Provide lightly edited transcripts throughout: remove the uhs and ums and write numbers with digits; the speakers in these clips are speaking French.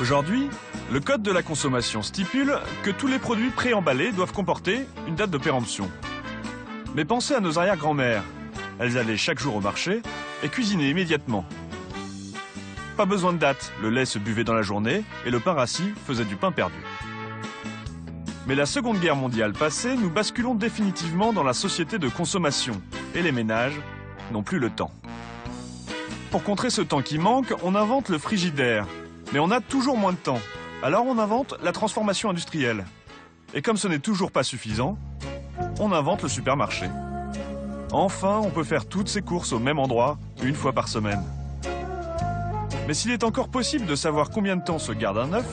Aujourd'hui, le Code de la consommation stipule que tous les produits préemballés doivent comporter une date de péremption. Mais pensez à nos arrière-grand-mères. Elles allaient chaque jour au marché et cuisinaient immédiatement. Pas besoin de date, le lait se buvait dans la journée et le pain rassis faisait du pain perdu. Mais la Seconde Guerre mondiale passée, nous basculons définitivement dans la société de consommation et les ménages n'ont plus le temps. Pour contrer ce temps qui manque, on invente le frigidaire. Mais on a toujours moins de temps. Alors on invente la transformation industrielle. Et comme ce n'est toujours pas suffisant, on invente le supermarché. Enfin, on peut faire toutes ses courses au même endroit, une fois par semaine. Mais s'il est encore possible de savoir combien de temps se garde un œuf,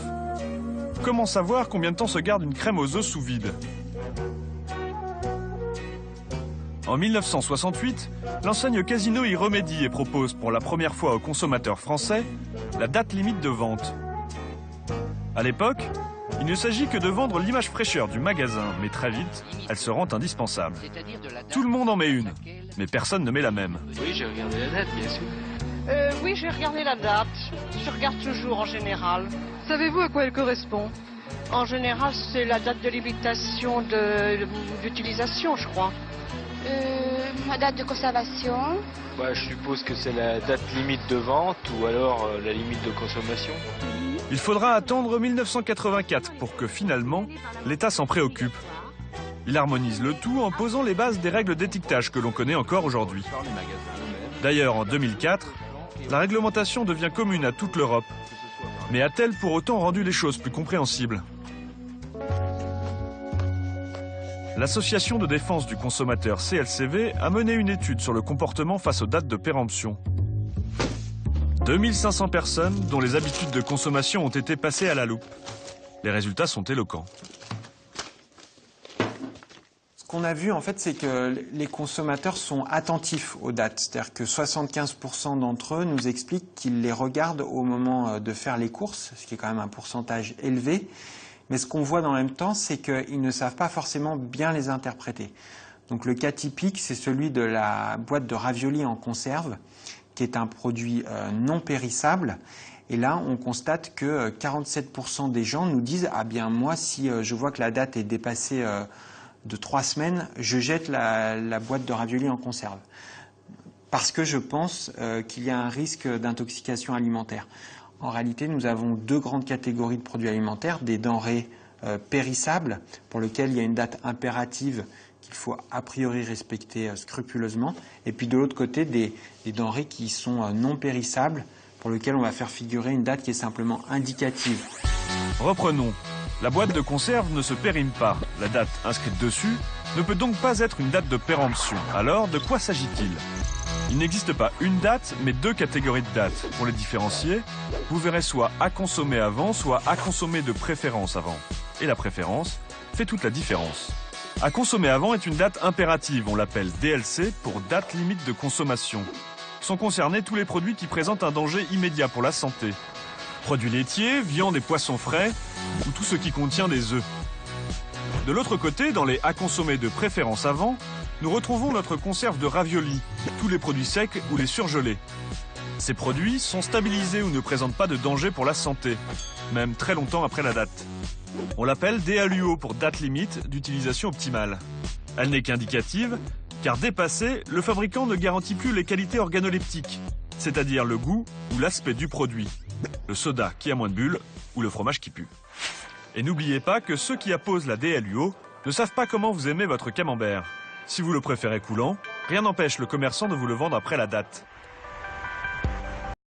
comment savoir combien de temps se garde une crème aux œufs sous vide? En 1968, l'enseigne Casino y remédie et propose pour la première fois aux consommateurs français la date limite de vente. À l'époque, il ne s'agit que de vendre l'image fraîcheur du magasin, mais très vite, elle se rend indispensable. Tout le monde en met une, mais personne ne met la même. Oui, j'ai regardé la date, bien sûr. Oui, j'ai regardé la date. Je regarde toujours en général. Savez-vous à quoi elle correspond? En général, c'est la date de limitation d'utilisation, je crois. La date de conservation. Bah, je suppose que c'est la date limite de vente ou alors la limite de consommation. Il faudra attendre 1984 pour que finalement, l'État s'en préoccupe. Il harmonise le tout en posant les bases des règles d'étiquetage que l'on connaît encore aujourd'hui. D'ailleurs, en 2004, la réglementation devient commune à toute l'Europe. Mais a-t-elle pour autant rendu les choses plus compréhensibles? L'association de défense du consommateur CLCV a mené une étude sur le comportement face aux dates de péremption. 2500 personnes dont les habitudes de consommation ont été passées à la loupe. Les résultats sont éloquents. Ce qu'on a vu, en fait, c'est que les consommateurs sont attentifs aux dates. C'est-à-dire que 75% d'entre eux nous expliquent qu'ils les regardent au moment de faire les courses, ce qui est quand même un pourcentage élevé. Mais ce qu'on voit dans le même temps, c'est qu'ils ne savent pas forcément bien les interpréter. Donc le cas typique, c'est celui de la boîte de raviolis en conserve, qui est un produit non périssable. Et là, on constate que 47% des gens nous disent « Ah bien, moi, si je vois que la date est dépassée de 3 semaines, je jette la boîte de raviolis en conserve. » Parce que je pense qu'il y a un risque d'intoxication alimentaire. En réalité, nous avons deux grandes catégories de produits alimentaires, des denrées périssables, pour lesquelles il y a une date impérative qu'il faut a priori respecter scrupuleusement, et puis de l'autre côté, des denrées qui sont non périssables, pour lesquelles on va faire figurer une date qui est simplement indicative. Reprenons. La boîte de conserve ne se périme pas. La date inscrite dessus ne peut donc pas être une date de péremption. Alors, de quoi s'agit-il? Il n'existe pas une date, mais deux catégories de dates. Pour les différencier, vous verrez soit à consommer avant, soit à consommer de préférence avant. Et la préférence fait toute la différence. À consommer avant est une date impérative, on l'appelle DLC pour date limite de consommation. Sont concernés tous les produits qui présentent un danger immédiat pour la santé. Produits laitiers, viande et poissons frais, ou tout ce qui contient des œufs. De l'autre côté, dans les à consommer de préférence avant, nous retrouvons notre conserve de raviolis, tous les produits secs ou les surgelés. Ces produits sont stabilisés ou ne présentent pas de danger pour la santé, même très longtemps après la date. On l'appelle DALUO pour date limite d'utilisation optimale. Elle n'est qu'indicative, car dépassée, le fabricant ne garantit plus les qualités organoleptiques, c'est-à-dire le goût ou l'aspect du produit, le soda qui a moins de bulles ou le fromage qui pue. Et n'oubliez pas que ceux qui apposent la DALUO ne savent pas comment vous aimez votre camembert. Si vous le préférez coulant, rien n'empêche le commerçant de vous le vendre après la date.